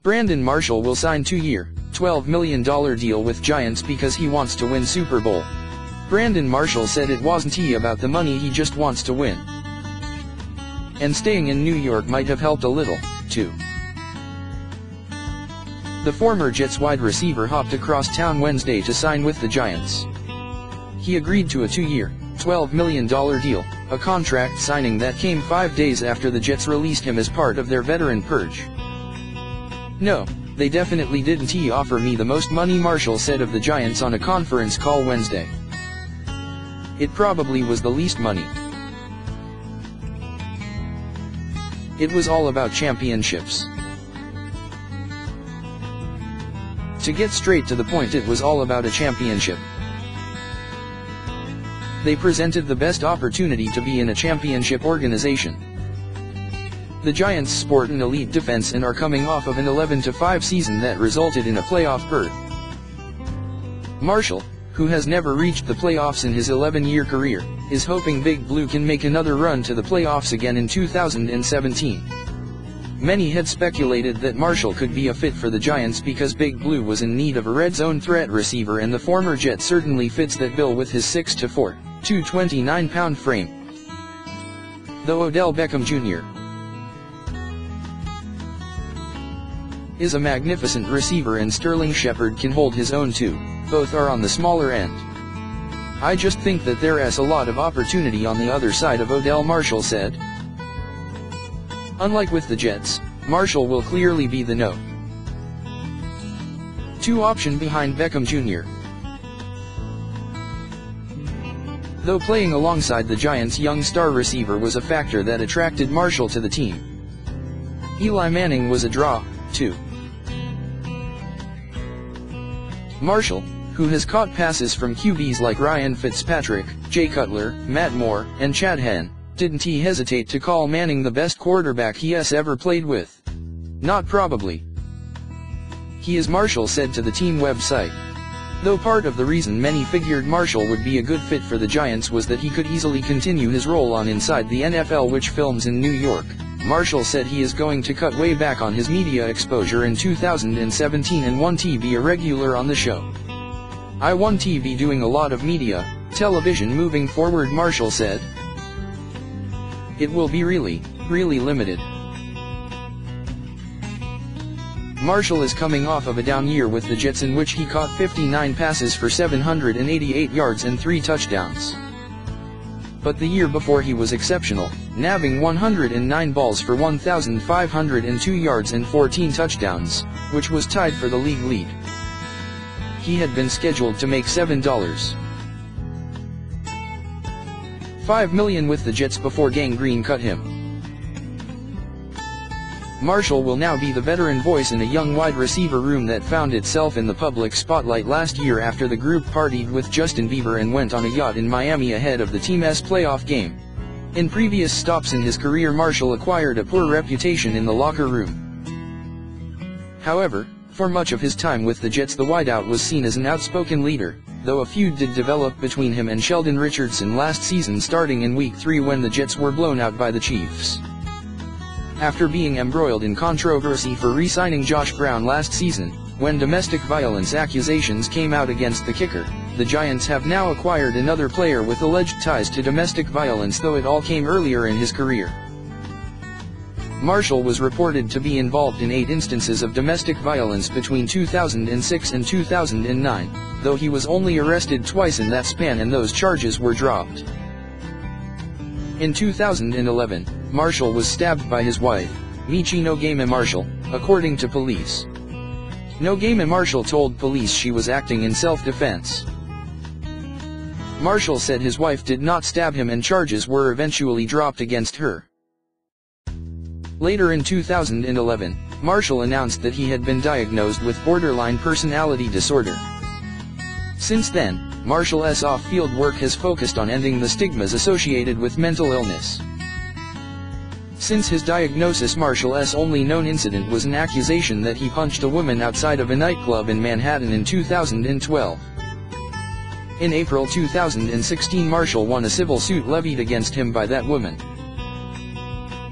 Brandon Marshall will sign 2-year, $12 million deal with Giants because he wants to win Super Bowl. Brandon Marshall said it wasn't about the money, he just wants to win. And staying in New York might have helped a little, too. The former Jets wide receiver hopped across town Wednesday to sign with the Giants. He agreed to a 2-year, $12 million deal, a contract signing that came 5 days after the Jets released him as part of their veteran purge. "No, they definitely didn't offer me the most money," Marshall said of the Giants on a conference call Wednesday. "It probably was the least money. It was all about championships. To get straight to the point, it was all about a championship. They presented the best opportunity to be in a championship organization. The Giants sport an elite defense and are coming off of an 11-5 season that resulted in a playoff berth." Marshall, who has never reached the playoffs in his 11-year career, is hoping Big Blue can make another run to the playoffs again in 2017. Many had speculated that Marshall could be a fit for the Giants because Big Blue was in need of a red zone threat receiver, and the former Jet certainly fits that bill with his 6'4", 229-pound frame. Though Odell Beckham Jr. is a magnificent receiver and Sterling Shepard can hold his own too, both are on the smaller end. "I just think that there's a lot of opportunity on the other side of Odell," Marshall said. Unlike with the Jets, Marshall will clearly be the no. 2 option behind Beckham Jr. Though playing alongside the Giants' young star receiver was a factor that attracted Marshall to the team. Eli Manning was a draw, too. Marshall, who has caught passes from QBs like Ryan Fitzpatrick, Jay Cutler, Matt Moore, and Chad Henne, didn't hesitate to call Manning the best quarterback he has ever played with. "Not probably. He is," Marshall said to the team website. Though part of the reason many figured Marshall would be a good fit for the Giants was that he could easily continue his role on Inside the NFL, which films in New York, Marshall said he is going to cut way back on his media exposure in 2017 and want to be a regular on the show. "I want to be doing a lot of media, television moving forward," Marshall said. "It will be really limited." Marshall is coming off of a down year with the Jets in which he caught 59 passes for 788 yards and 3 touchdowns. But the year before he was exceptional, nabbing 109 balls for 1,502 yards and 14 touchdowns, which was tied for the league lead. He had been scheduled to make $7.5 million with the Jets before Gang Green cut him. Marshall will now be the veteran voice in a young wide receiver room that found itself in the public spotlight last year after the group partied with Justin Bieber and went on a yacht in Miami ahead of the team's playoff game. In previous stops in his career, Marshall acquired a poor reputation in the locker room. However, for much of his time with the Jets, the wideout was seen as an outspoken leader, though a feud did develop between him and Sheldon Richardson last season, starting in Week 3 when the Jets were blown out by the Chiefs. After being embroiled in controversy for re-signing Josh Brown last season, when domestic violence accusations came out against the kicker, the Giants have now acquired another player with alleged ties to domestic violence, though it all came earlier in his career. Marshall was reported to be involved in 8 instances of domestic violence between 2006 and 2009, though he was only arrested twice in that span and those charges were dropped. In 2011, Marshall was stabbed by his wife, Michi Nogame Marshall, according to police. Nogame Marshall told police she was acting in self-defense. Marshall said his wife did not stab him and charges were eventually dropped against her. Later in 2011, Marshall announced that he had been diagnosed with borderline personality disorder. Since then, Marshall's off-field work has focused on ending the stigmas associated with mental illness. Since his diagnosis, Marshall's only known incident was an accusation that he punched a woman outside of a nightclub in Manhattan in 2012. In April 2016, Marshall won a civil suit levied against him by that woman.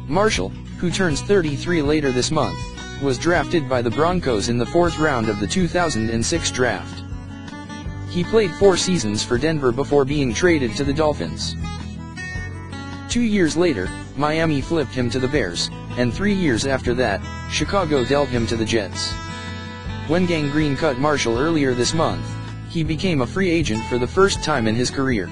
Marshall, who turns 33 later this month, was drafted by the Broncos in the 4th round of the 2006 draft. He played 4 seasons for Denver before being traded to the Dolphins. 2 years later, Miami flipped him to the Bears, and 3 years after that, Chicago dealt him to the Jets. When Gangrene cut Marshall earlier this month, he became a free agent for the first time in his career.